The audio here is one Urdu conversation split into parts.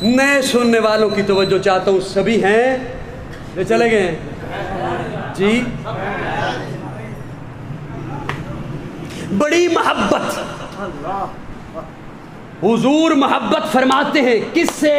نئے سننے والوں کی توجہ چاہتا ہوں، سبھی ہیں یہ چلے گئے ہیں جی؟ بڑی محبت، حضور محبت فرماتے ہیں کس سے؟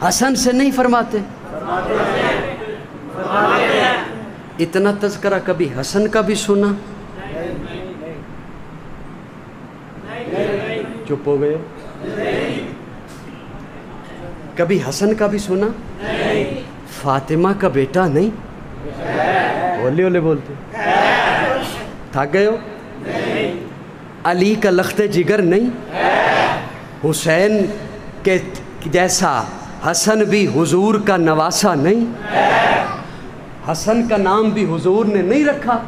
حسن سے نہیں فرماتے؟ اتنا تذکرہ کبھی حسن کا بھی سنا؟ چپ ہو گئے؟ کبھی حسن کا بھی سنا؟ فاطمہ کا بیٹا نہیں؟ بولے بولے بولتے تھک گئے ہو؟ علی کا لخت جگر نہیں؟ حسین کے جیسا حسن بھی حضور کا نواسا نہیں؟ حسن کا نام بھی حضور نے نہیں رکھا؟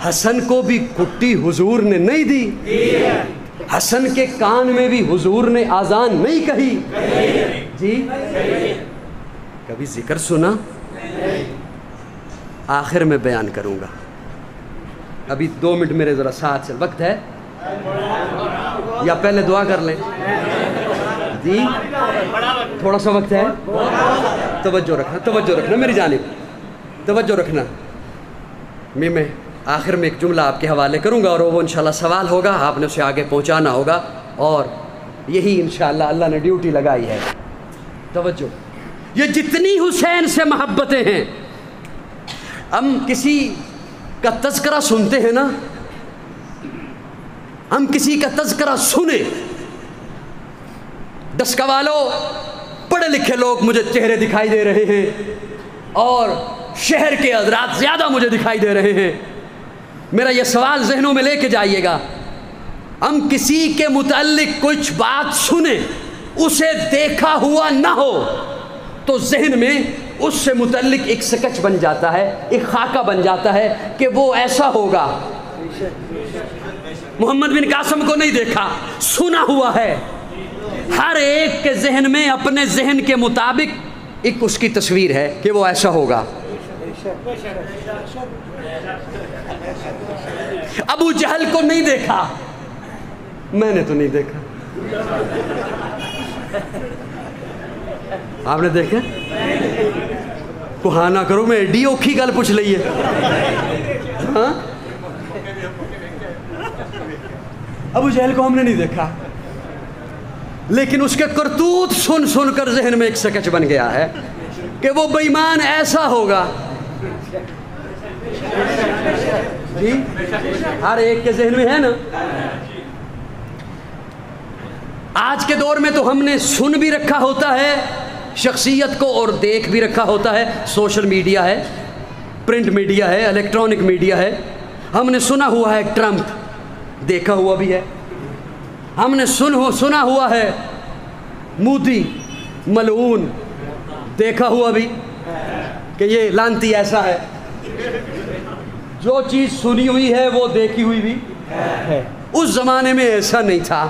حسن کو بھی کٹی حضور نے نہیں دی؟ حسن کے کان میں بھی حضور نے آذان نہیں کہی؟ جی کبھی ذکر سنا؟ آخر میں بیان کروں گا، ابھی 2 منٹ میرے ذرا ساتھ سے، وقت ہے یا پہلے دعا کر لیں؟ جی تھوڑا سا وقت ہے، توجہ رکھنا میری جانب، توجہ رکھنا۔ میں آخر میں ایک جملہ آپ کے حوالے کروں گا اور وہ انشاءاللہ سوال ہوگا، آپ نے اسے آگے پہنچانا ہوگا، اور یہی انشاءاللہ اللہ نے ڈیوٹی لگائی ہے۔ توجہ، یہ جتنی حسین سے محبتیں ہیں، ہم کسی کا تذکرہ سنتے ہیں نا، ہم کسی کا تذکرہ سنیں، دسکا والوں پڑھے لکھے لوگ مجھے چہرے دکھائی دے رہے ہیں اور شہر کے حضرات زیادہ مجھے دکھائی دے رہے ہیں، میرا یہ سوال ذہنوں میں لے کے جائیے گا، ہم کسی کے متعلق کچھ بات سنیں، اسے دیکھا ہوا نہ ہو تو ذہن میں اس سے متعلق ایک سکچ بن جاتا ہے، ایک خاکہ بن جاتا ہے کہ وہ ایسا ہوگا۔ محمد بن قاسم کو نہیں دیکھا، سنا ہوا ہے، ہر ایک کے ذہن میں اپنے ذہن کے مطابق ایک اس کی تصویر ہے کہ وہ ایسا ہوگا۔ ابو جہل کو نہیں دیکھا، میں نے تو نہیں دیکھا، آپ نے دیکھا؟ کوہانا کرو، میں ایڈی اوکھی گل پوچھ لئیے، ہاں؟ ابو جہل کو ہم نے نہیں دیکھا، لیکن اس کے کرتوت سن سن کر ذہن میں ایک سکچ بن گیا ہے کہ وہ بے ایمان ایسا ہوگا۔ جی ہر ایک کے ذہن میں ہے نا۔ آج کے دور میں تو ہم نے سن بھی رکھا ہوتا ہے شخصیت کو اور دیکھ بھی رکھا ہوتا ہے، سوشل میڈیا ہے، پرنٹ میڈیا ہے، الیکٹرانک میڈیا ہے۔ ہم نے سنا ہوا ہے ٹرمپ، دیکھا ہوا بھی ہے۔ ہم نے سنا ہوا ہے مودی ملعون، دیکھا ہوا بھی کہ یہ لانتی ایسا ہے۔ جو چیز سنی ہوئی ہے وہ دیکھی ہوئی بھی ہے۔ اس زمانے میں ایسا نہیں تھا،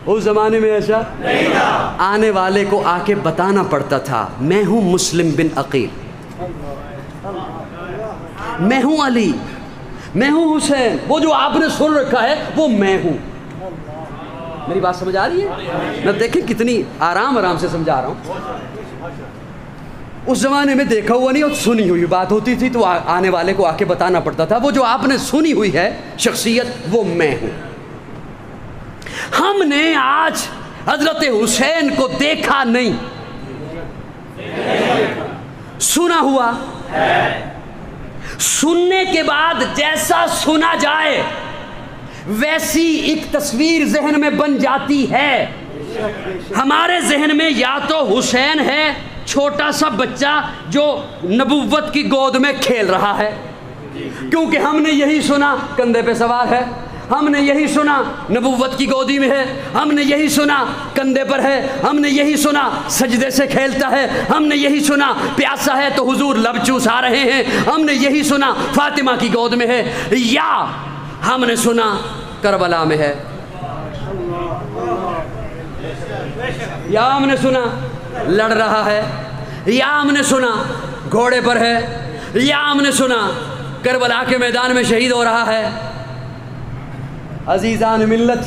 اس زمانے میں ایسا نہیں تھا۔ آنے والے کو آ کے بتانا پڑتا تھا، میں ہوں مسلم بن عقیل، میں ہوں علی، میں ہوں حسین، وہ جو آپ نے سن رکھا ہے وہ میں ہوں۔ میری بات سمجھ آ رہی ہے نہ؟ دیکھیں کتنی آرام سے سمجھا رہا ہوں۔ اس زمانے میں دیکھا ہوا نہیں اور سنی ہوئی بات ہوتی تھی، تو آنے والے کو آ کے بتانا پڑتا تھا، وہ جو آپ نے سنی ہوئی ہے شخصیت وہ میں ہوں۔ ہم نے آج حضرت حسین کو دیکھا نہیں، سنا ہوا، سننے کے بعد جیسا سنا جائے ویسی ایک تصویر ذہن میں بن جاتی ہے۔ ہمارے ذہن میں یا تو حسین ہے چھوٹا سا بچہ جو نبوت کی گود میں کھیل رہا ہے، کیونکہ ہم نے یہی سنا کندھے پہ سوار ہے، ہم نے یہی سنا نبوت کی گودی میں ہے، ہم نے یہی سنا کندھے پر ہے، ہم نے یہی سنا سجدے سے کھیلتا ہے، ہم نے یہی سنا پیاسا ہے تو حضور لب چوسا رہے ہیں، ہم نے یہی سنا فاطمہ کی گود میں ہے، یا ہم نے سنا کربلا میں ہے، یا ہم نے سنا لڑ رہا ہے، یا ہم نے سنا گھوڑے پر ہے، یا ہم نے سنا کربلا کے میدان میں شہید ہو رہا ہے۔ عزیزان ملت،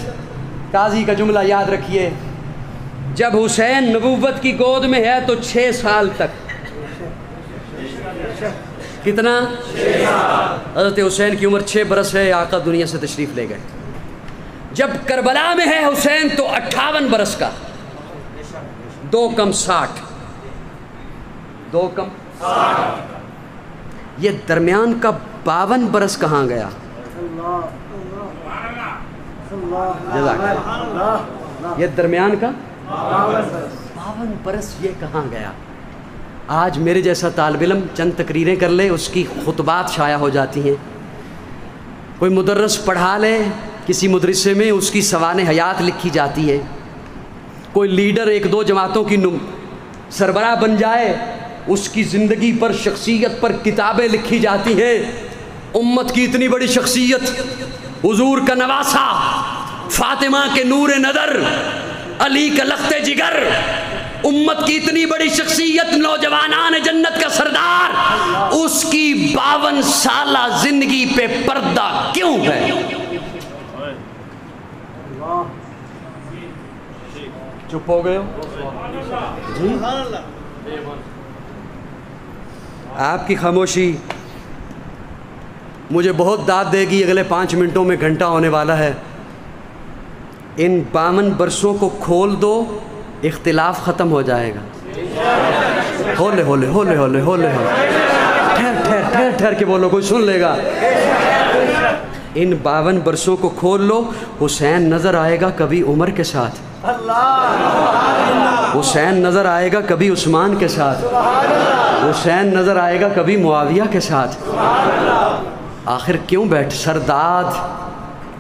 قاضی کا جملہ یاد رکھیے، جب حسین نبوت کی گود میں ہے تو 6 سال تک، کتنا؟ 6 سال۔ حضرت حسین کی عمر 6 برس ہے، آقا دنیا سے تشریف لے گئے۔ جب کربلا میں ہے حسین تو 58 برس کا، 2 کم 60، 2 کم 60۔ یہ درمیان کا 52 برس کہاں گیا؟ یہ درمیان کا 52 برس یہ کہاں گیا؟ آج میرے جیسا طالب علم چند تقریریں کر لے، اس کی خطبات شائع ہو جاتی ہیں، کوئی مدرس پڑھا لے کسی مدرسے میں، اس کی سوانح حیات لکھی جاتی ہے، کوئی لیڈر 1-2 جماعتوں کی سربراہ بن جائے، اس کی زندگی پر، شخصیت پر کتابیں لکھی جاتی ہیں۔ امت کی اتنی بڑی شخصیت، حضور کا نواسا، فاطمہ کے نور نظر، علی کا لخت جگر، امت کی اتنی بڑی شخصیت، نوجوانان جنت کا سردار، اس کی 52 سالہ زندگی پہ پردہ کیوں ہے؟ چپ ہو گئے ہو جی؟ آپ کی خاموشی مجھے بہت داد دے گی، اگلے 5 منٹوں میں گھنٹہ ہونے والا ہے۔ ان 52 برسوں کو کھول دو، اختلاف ختم ہو جائے گا۔ ہولے ہولے ہولے ہولے ہولے ہولے، ٹھہر ٹھہر کے بولو، کوئی سن لے گا۔ ان 52 برسوں کو کھول لو، حسین نظر آئے گا کبھی عمر کے ساتھ، حسین نظر آئے گا کبھی عثمان کے ساتھ، حسین نظر آئے گا کبھی معاویہ کے ساتھ۔ آخر کیوں بیٹھ سرداد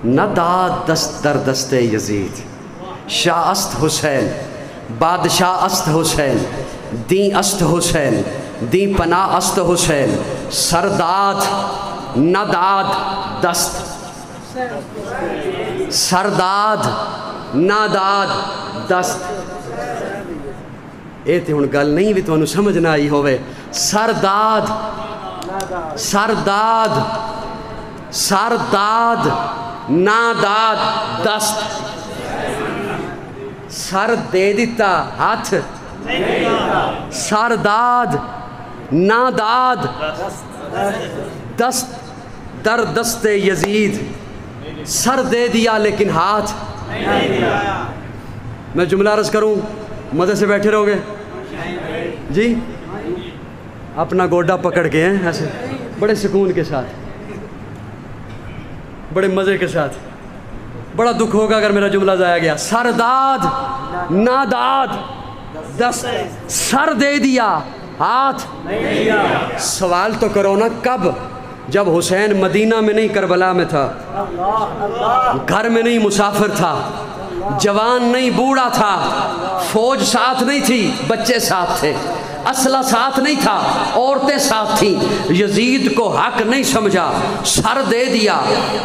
نہ داد دست در دست یزید، شاہ است حسین بادشاہ است حسین، دین است حسین دین پناہ است حسین، سرداد نہ داد دست، سرداد نہ داد دست۔ اے تے ہن گل نہیں بھی تانوں سمجھ نہ آئی ہوئے۔ سرداد سرداد سرداد ناداد دست، سر دے دیتا ہاتھ، سرداد ناداد دست در دست یزید، سر دے دیا لیکن ہاتھ۔ میں جملہ عرض کروں، مزے سے بیٹھے رہو گے جی؟ اپنا گوڈا پکڑ کے ہیں ایسے بڑے سکون کے ساتھ، بڑے مزے کے ساتھ۔ بڑا دکھ ہوگا اگر میرا جملہ ضائع گیا۔ سرداد ناداد دست، سر دے دیا ہاتھ۔ سوال تو کرو نا کب؟ جب حسین مدینہ میں نہیں کربلا میں تھا، گھر میں نہیں مسافر تھا، جوان نہیں بوڑھا تھا، فوج ساتھ نہیں تھی، بچے ساتھ تھے، اسلحہ ساتھ نہیں تھا، عورتیں ساتھ تھیں۔ یزید کو حق نہیں سمجھا، سر دے دیا،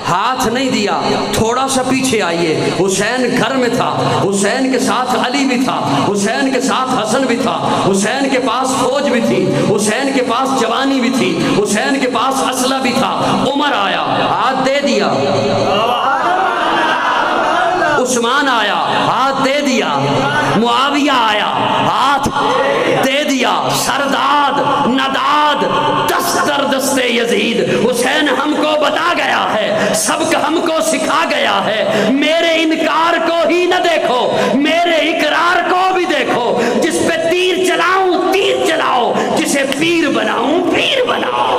ہاتھ نہیں دیا۔ تھوڑا سا پیچھے آئیے، حسین گھر میں تھا، حسین کے ساتھ علی بھی تھا، حسین کے ساتھ حسن بھی تھا، حسین کے پاس فوج بھی تھی، حسین کے پاس جوانی بھی تھی، حسین کے پاس اسلحہ بھی تھا۔ عمر آیا، ہاتھ دے دیا، عثمان آیا، ہاتھ دے دیا، معاویہ آیا، ہاتھ دے دیا۔ سرداد نداد دست در دست یزید، حسین ہم کو بتا گیا ہے، سبق ہم کو سکھا گیا ہے۔ میرے انکار کو ہی نہ دیکھو، میرے اقرار کو بھی دیکھو۔ جس پہ تیر چلاؤں تیر چلاؤ، جسے پیر بناؤں پیر بناؤ۔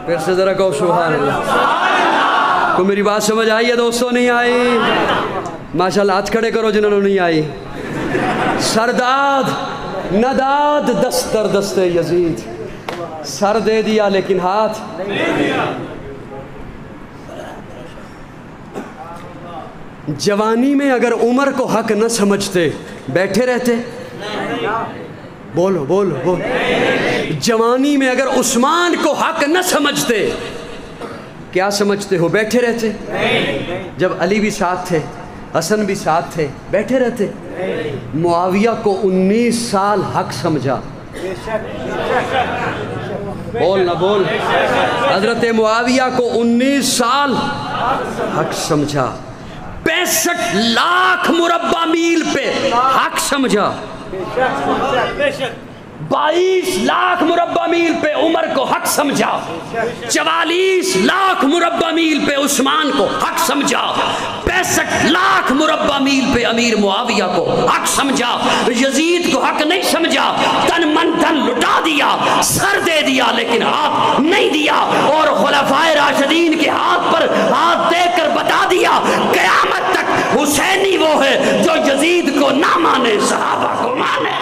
پھر سے ذرا کہو سبحان اللہ۔ کو میری بات سمجھ آئی ہے دوستوں؟ نہیں آئی؟ ماشاءاللہ ہاتھ کھڑے کرو جنہوں نے نہیں آئی۔ سرداد نداد دست در دست یزید، سر دے دیا لیکن ہاتھ۔ جوانی میں اگر عمر کو حق نہ سمجھتے بیٹھے رہتے؟ بولو بولو بولو۔ جوانی میں اگر عثمان کو حق نہ سمجھتے کیا سمجھتے ہو؟ بیٹھے رہتے؟ جب علی بھی ساتھ تھے، حسن بھی ساتھ تھے، بیٹھے رہتے؟ معاویہ کو 19 سال حق سمجھا، بول نہ بول. حضرت معاویہ کو 19 سال حق سمجھا، 65 لاکھ مربع میل پہ حق سمجھا، 22 لاکھ مربع میل پہ عمر کو حق سمجھا، 44 لاکھ مربع میل پہ عثمان کو حق سمجھا، 65 لاکھ مربع میل پہ امیر معاویہ کو حق سمجھا. یزید کو حق نہیں سمجھا، تن من دھن لٹا دیا، سر دے دیا لیکن ہاتھ نہیں دیا، اور خلفائے راشدین کے ہاتھ پر ہاتھ دے کر بتا دیا قیامت تک حسینی وہ ہے جو یزید کو نہ مانے صحابہ کو مانے.